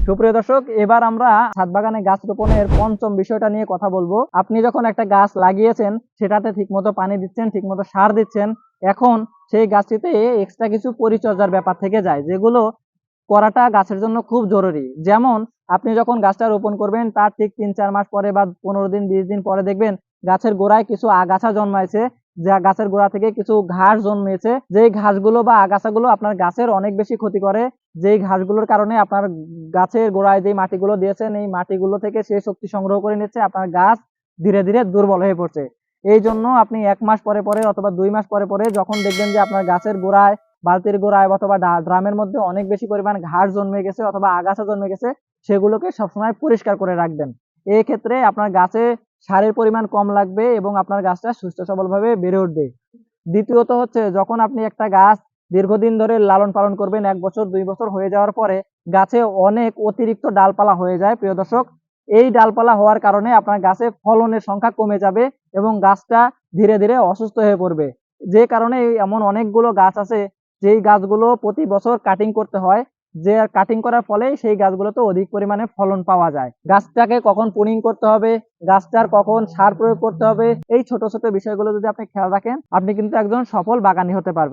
সুপ্রিয় দর্শক, এবার আমরা ছাদ বাগানে গাছ রোপণের পঞ্চম বিষয়টা নিয়ে কথা বলবো। আপনি যখন একটা গাছ লাগিয়েছেন, সেটাতে ঠিকমতো পানি দিচ্ছেন, ঠিকমতো সার দিচ্ছেন, এখন সেই গাছটিতে এক্সট্রা কিছু পরিচর্যার ব্যাপার থেকে যায়, যেগুলো করাটা গাছের জন্য খুব জরুরি। যেমন আপনি যখন গাছটা রোপণ করবেন, তার ঠিক 3-4 মাস পরে বা 15 দিন 20 দিন পরে দেখবেন গাছের গোড়ায় কিছু আগাছা জন্মাইছে, যা গাছের গোড়া থেকে কিছু ঘাস জন্মেছে। যেই ঘাসগুলো বা আগাছাগুলো আপনার গাছের অনেক বেশি ক্ষতি করে, যেই ঘাসগুলোর কারণে আপনার গাছের গোড়ায় যে মাটিগুলো দিয়েছেন, এই মাটিগুলো থেকে সে শক্তি সংগ্রহ করে নিচ্ছে, আপনার গাছ ধীরে ধীরে দুর্বল হয়ে পড়ছে। এই জন্য আপনি 1 মাস পরে পরে অথবা 2 মাস পরে পরে যখন দেখবেন যে আপনার গাছের গোড়ায়, বালতির গোড়ায় অথবা ড্রামের মধ্যে অনেক বেশি পরিমাণ ঘাস জন্মে গেছে অথবা আগাছা জন্মে গেছে, সেগুলোকে সবসময় পরিষ্কার করে রাখবেন। এই ক্ষেত্রে আপনার গাছে সারের পরিমাণ কম লাগবে এবং আপনার গাছটা সুস্থ সবলভাবে বেড়ে উঠবে। দ্বিতীয়ত হচ্ছে, যখন আপনি একটা গাছ দীর্ঘদিন ধরে লালন পালন করবেন, 1 বছর 2 বছর হয়ে যাওয়ার পরে গাছে অনেক অতিরিক্ত ডালপালা হয়ে যায়। প্রিয় দর্শক, এই ডালপালা হওয়ার কারণে আপনার গাছে ফলনের সংখ্যা কমে যাবে এবং গাছটা ধীরে ধীরে অসুস্থ হয়ে পড়বে। যে কারণে এমন অনেকগুলো গাছ আছে যেই গাছগুলো প্রতি বছর কাটিং করতে হয়, যে কাটিং করার ফলে সেই গাছগুলোতে অধিক পরিমাণে ফলন পাওয়া যায়। গাছটাকে কখন প্রুনিং করতে হবে, গাছটার কখন সার প্রয়োগ করতে হবে, এই ছোট ছোট বিষয়গুলো যদি আপনি খেয়াল রাখেন, আপনি কিন্তু একজন সফল বাগানী হতে পারবেন।